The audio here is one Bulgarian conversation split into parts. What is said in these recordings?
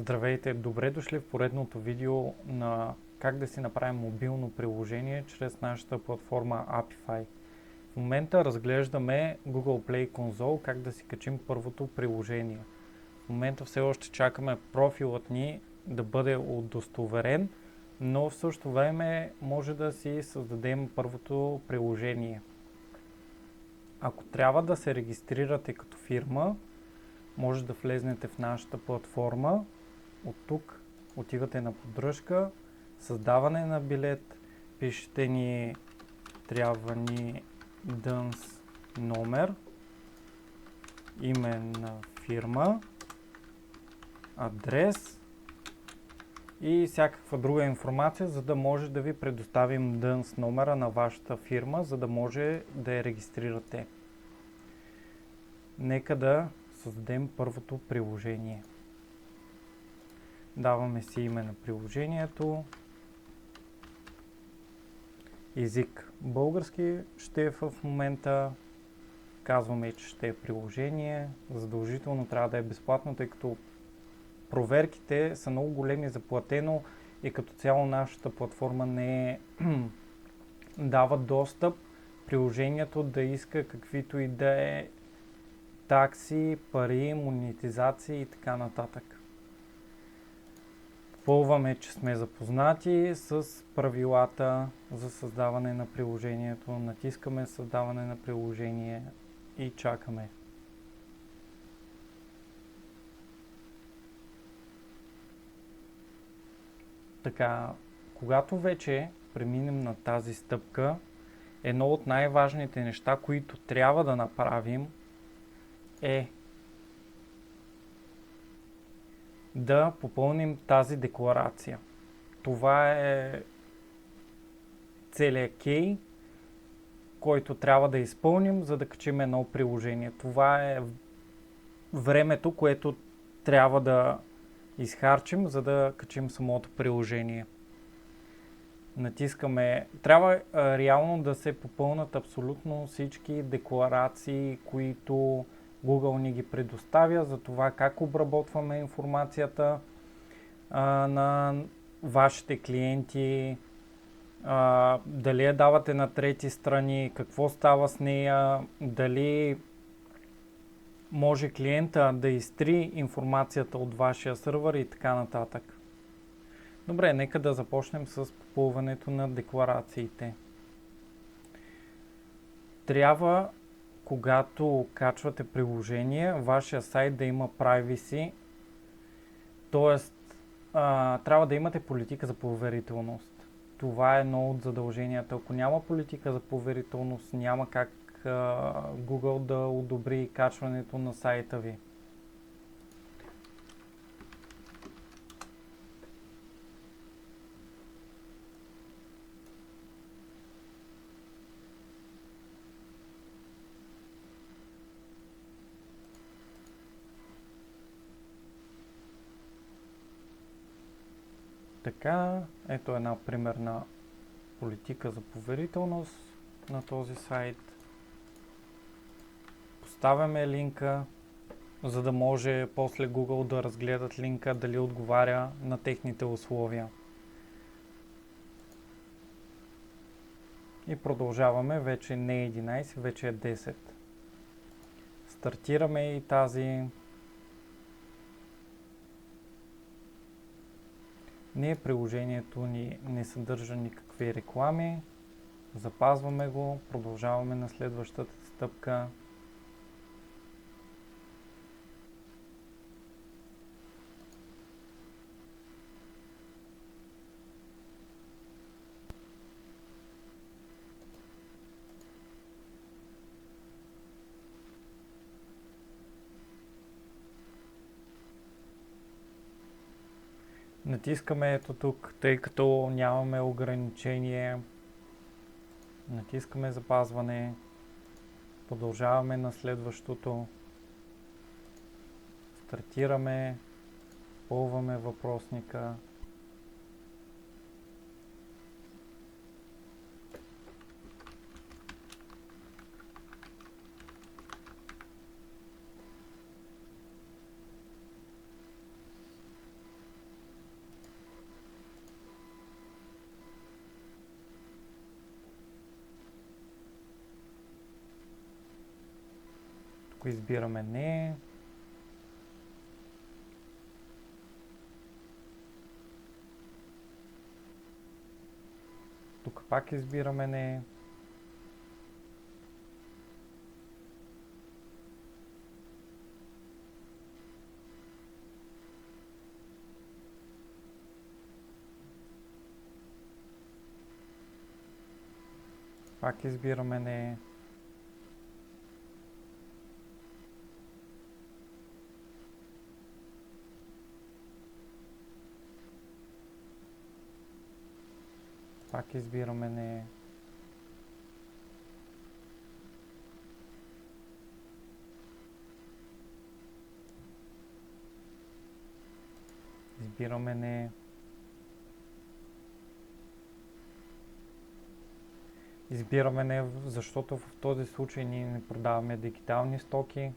Здравейте, добре дошли в поредното видео на как да си направим мобилно приложение чрез нашата платформа Apify. В момента разглеждаме Google Play Console, как да си качим първото приложение. В момента все още чакаме профилът ни да бъде удостоверен, но в същото време може да си създадем първото приложение. Ако трябва да се регистрирате като фирма, може да влезнете в нашата платформа. От тук отивате на поддръжка, създаване на билет, пишете ни трябва ни DUNS номер, име на фирма, адрес и всякаква друга информация, за да може да ви предоставим DUNS номера на вашата фирма, за да може да я регистрирате. Нека да създадем първото приложение. Даваме си име на приложението. Език български ще е в момента. Казваме, че ще е приложение. Задължително трябва да е безплатно, тъй като проверките са много големи за платено и като цяло нашата платформа не дава достъп приложението да иска каквито и да е такси, пари, монетизации и така нататък. Попълваме, че сме запознати с правилата за създаване на приложението, натискаме създаване на приложение и чакаме. Така, когато вече преминем на тази стъпка, едно от най-важните неща, които трябва да направим е да попълним тази декларация. Това е целият кей, който трябва да изпълним, за да качим едно приложение. Това е времето, което трябва да изхарчим, за да качим самото приложение. Натискаме. Трябва реално да се попълнат абсолютно всички декларации, които Google ни ги предоставя за това как обработваме информацията на вашите клиенти, дали я давате на трети страни, какво става с нея, дали може клиента да изтри информацията от вашия сървър и така нататък. Добре, нека да започнем с попълването на декларациите. Трябва, когато качвате приложение, вашия сайт да има privacy, т.е. трябва да имате политика за поверителност. Това е едно от задълженията. Ако няма политика за поверителност, няма как Google да одобри качването на сайта ви. Така, ето една примерна политика за поверителност на този сайт. Поставяме линка, за да може после Google да разгледат линка дали отговаря на техните условия. И продължаваме, вече не е 11, вече е 10. Стартираме и тази. Приложението ни не съдържа никакви реклами. Запазваме го, продължаваме на следващата стъпка. Натискаме ето тук, тъй като нямаме ограничение. Натискаме запазване. Продължаваме на следващото. Стартираме. Попълваме въпросника. Тук избираме не. Тук пак избираме не. Пак избираме не. Пак избираме не. Избираме не. Избираме не, защото в този случай ние не продаваме дигитални стоки.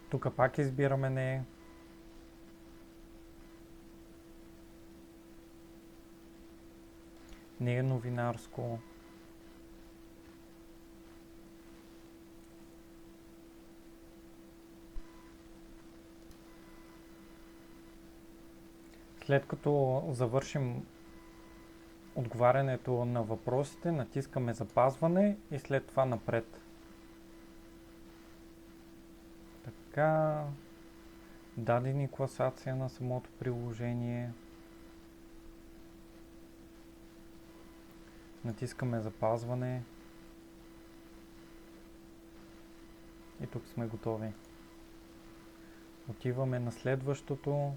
Тук пак избираме не. Не е новинарско. След като завършим отговарянето на въпросите, натискаме запазване и след това напред. Така, даде ни класация на самото приложение. Натискаме запазване. И тук сме готови. Отиваме на следващото.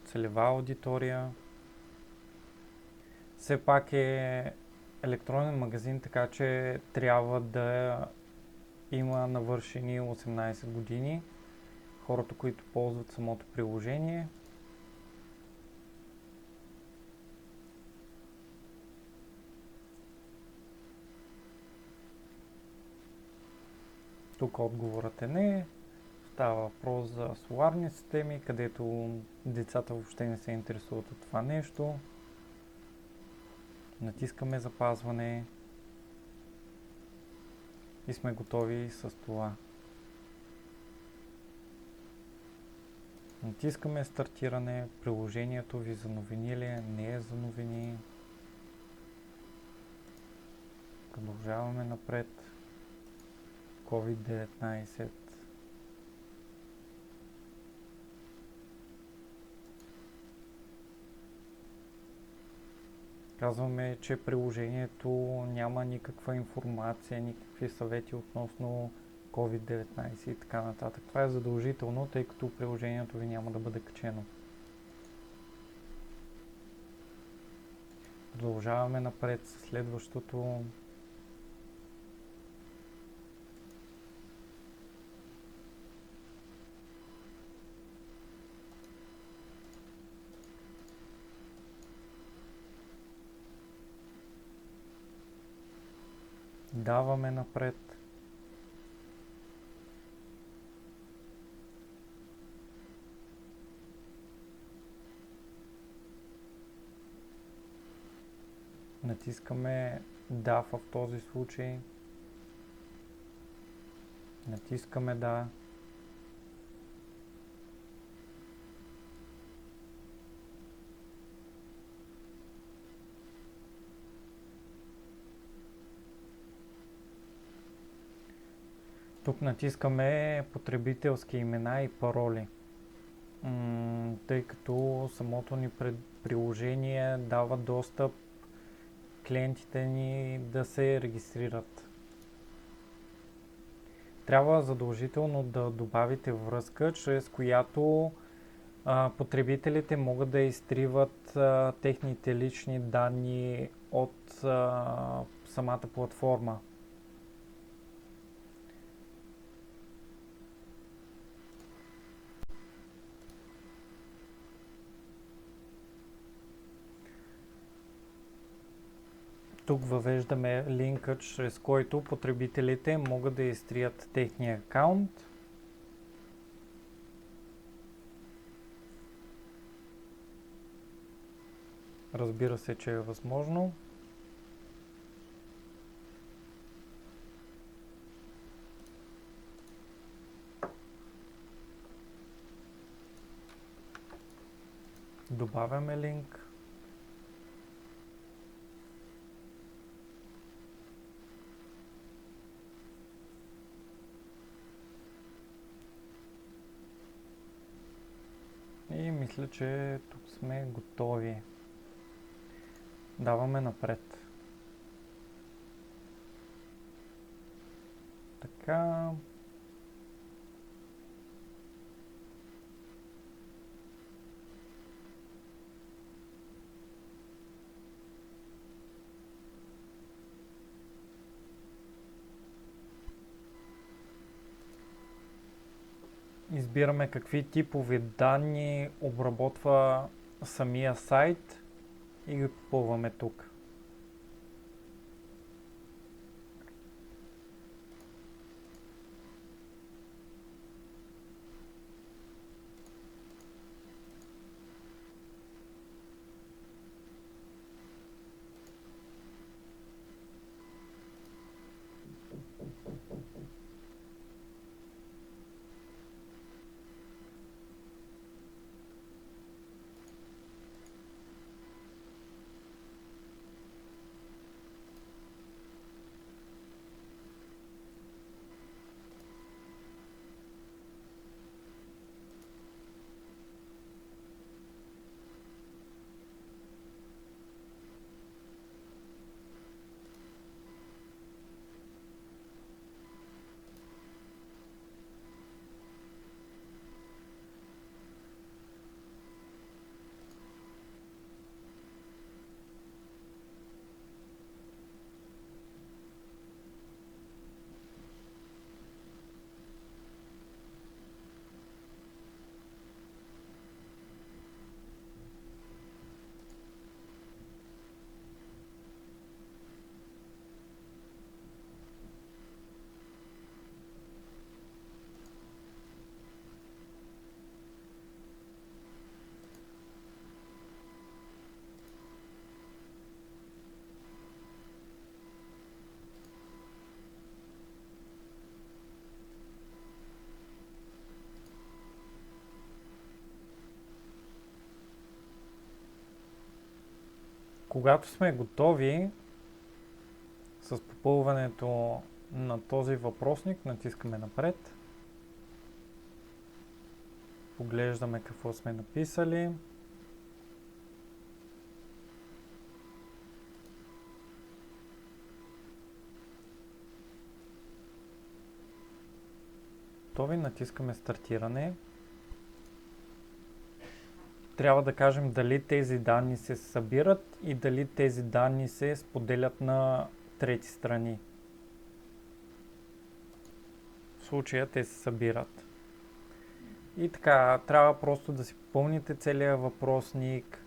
Целева аудитория. Все пак е електронен магазин, така че трябва да има навършени 18 години. Хората, които ползват самото приложение. Тук отговорът е не. Става въпрос за соларни системи, където децата въобще не се интересуват от това нещо. Натискаме запазване и сме готови с това. Натискаме стартиране. Приложението ви за новини ли е? Не е за новини. Продължаваме напред. COVID-19. Казваме, че приложението няма никаква информация, никакви съвети относно COVID-19 и така нататък. Това е задължително, тъй като приложението ви няма да бъде качено. Продължаваме напред с следващото. Даваме напред. Натискаме да в този случай. Натискаме да. Тук натискаме потребителски имена и пароли, тъй като самото ни приложение дава достъп клиентите ни да се регистрират. Трябва задължително да добавите връзка, чрез която потребителите могат да изтриват техните лични данни от самата платформа. Тук въвеждаме линка, чрез който потребителите могат да изтрият техния акаунт. Разбира се, че е възможно. Добавяме линк. И мисля, че тук сме готови. Даваме напред. Така. Избираме какви типове данни обработва самия сайт и ги попълваме тук. Когато сме готови с попълването на този въпросник, натискаме напред. Поглеждаме какво сме написали. Готови, натискаме стартиране. Трябва да кажем дали тези данни се събират и дали тези данни се споделят на трети страни. В случая те се събират. И така, трябва просто да си попълните целия въпросник,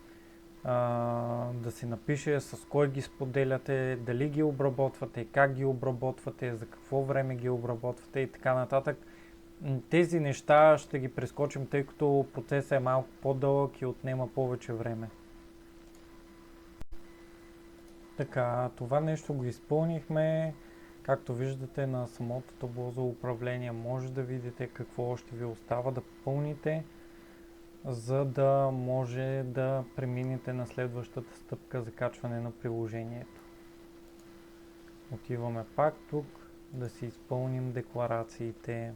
да си напише с кой ги споделяте, дали ги обработвате, как ги обработвате, за какво време ги обработвате и така нататък. Тези неща ще ги прескочим, тъй като процесът е малко по-дълъг и отнема повече време. Така, това нещо го изпълнихме. Както виждате на самото табло за управление, може да видите какво още ви остава да попълните, за да може да преминете на следващата стъпка за качване на приложението. Отиваме пак тук да си изпълним декларациите.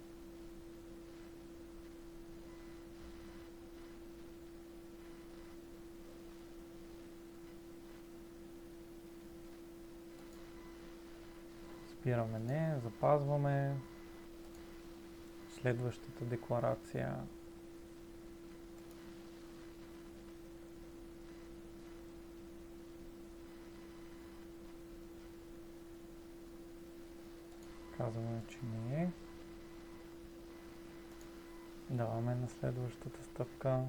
Спираме не, запазваме следващата декларация. Казваме, че не е. Даваме на следващата стъпка.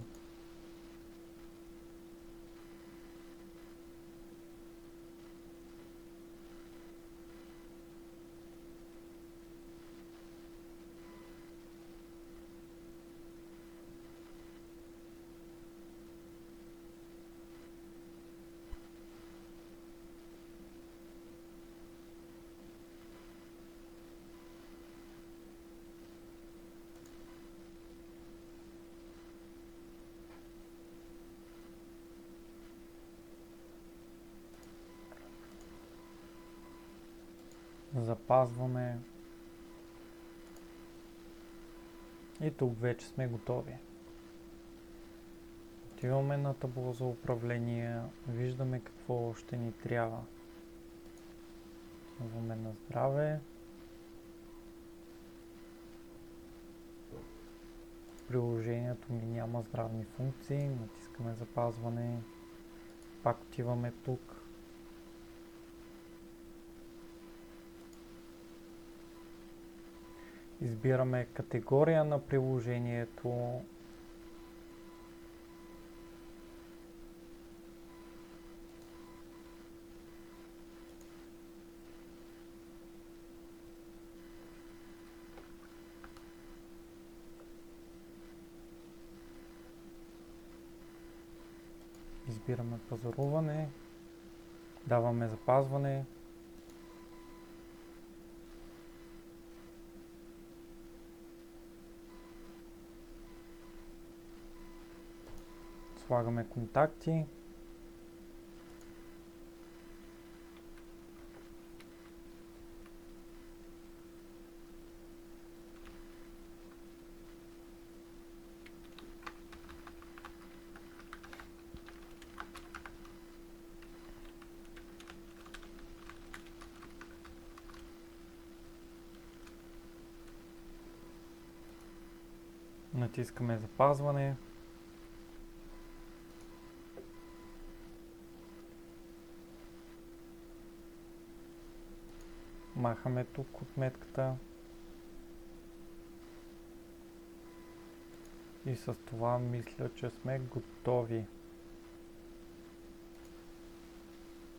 Запазваме. И тук вече сме готови. Отиваме на табло за управление, виждаме какво ще ни трябва. Отиваме на здраве. Приложението ми няма здравни функции, натискаме запазване. Пак отиваме тук. Избираме категория на приложението. Избираме пазаруване. Даваме запазване. Слагаме контакти. Натискаме запазване. Махаме тук отметката. И с това мисля, че сме готови.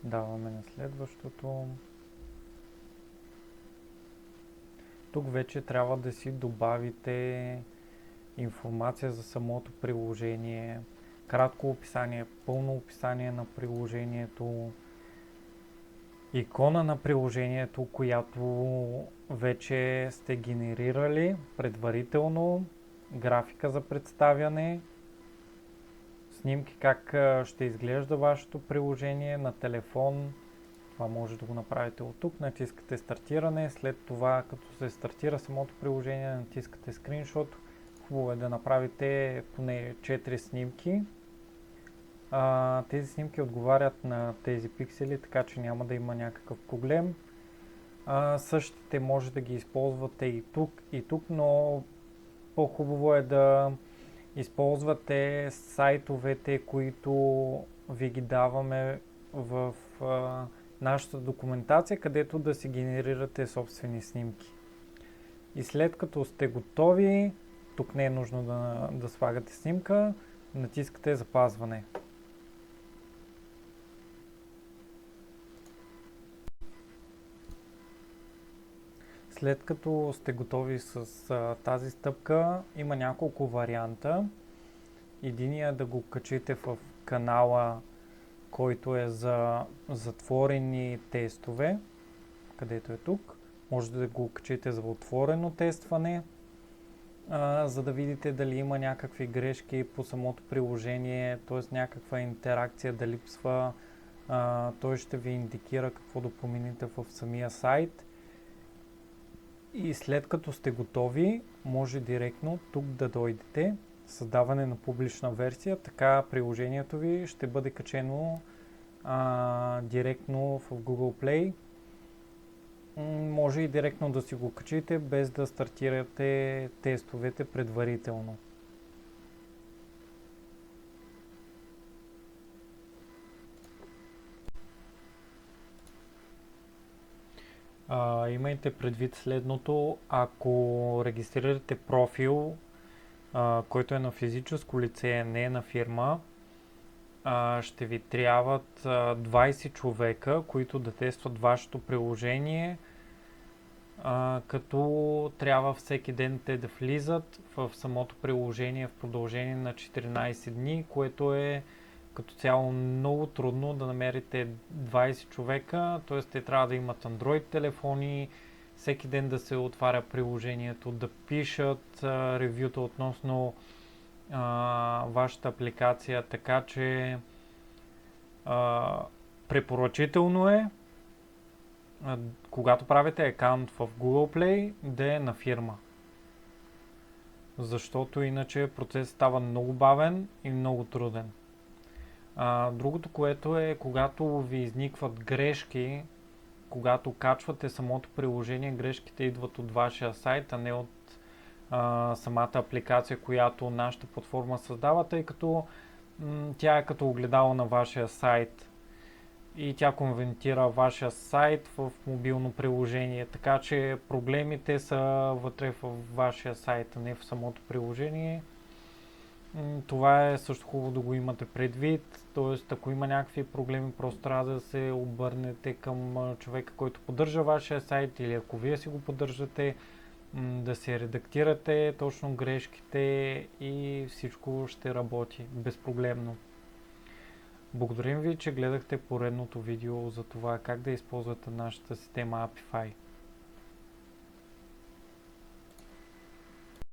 Даваме на следващото. Тук вече трябва да си добавите информация за самото приложение, кратко описание, пълно описание на приложението, икона на приложението, която вече сте генерирали предварително, графика за представяне, снимки как ще изглежда вашето приложение на телефон. Това може да го направите от тук. Натискате стартиране, след това като се стартира самото приложение, натискате скриншот. Хубаво е да направите поне 4 снимки. Тези снимки отговарят на тези пиксели, така че няма да има някакъв проблем. Същите може да ги използвате и тук, но по-хубаво е да използвате сайтовете, които ви ги даваме в нашата документация, където да си генерирате собствени снимки. И след като сте готови, тук не е нужно да слагате снимка, натискате запазване. След като сте готови с тази стъпка, има няколко варианта. Единият е да го качите в канала, който е за затворени тестове, където е тук. Може да го качите за отворено тестване, за да видите дали има някакви грешки по самото приложение, т.е. някаква интеракция да липсва. Той ще ви индикира какво да промените в самия сайт. И след като сте готови, може директно тук да дойдете, създаване на публична версия, така приложението ви ще бъде качено директно в Google Play. Може и директно да си го качите, без да стартирате тестовете предварително. Имайте предвид следното: ако регистрирате профил, който е на физическо лице, не е на фирма, ще ви трябват 20 човека, които да тестват вашето приложение, като трябва всеки ден те да влизат в самото приложение в продължение на 14 дни, което е като цяло много трудно да намерите 20 човека, т.е. те трябва да имат Android телефони, всеки ден да се отваря приложението, да пишат ревюта относно вашата апликация, така че препоръчително е когато правите акаунт в Google Play, да е на фирма. Защото иначе процесът става много бавен и много труден. Другото, което е, когато ви изникват грешки, когато качвате самото приложение, грешките идват от вашия сайт, а не от самата апликация, която нашата платформа създава, тъй като тя е като огледало на вашия сайт и тя конвертира вашия сайт в мобилно приложение, така че проблемите са вътре в вашия сайт, а не в самото приложение. Това е също хубаво да го имате предвид, т.е. ако има някакви проблеми, просто трябва да се обърнете към човека, който поддържа вашия сайт, или ако вие си го поддържате, да се редактирате точно грешките и всичко ще работи безпроблемно. Благодарим ви, че гледахте поредното видео за това как да използвате нашата система Apify.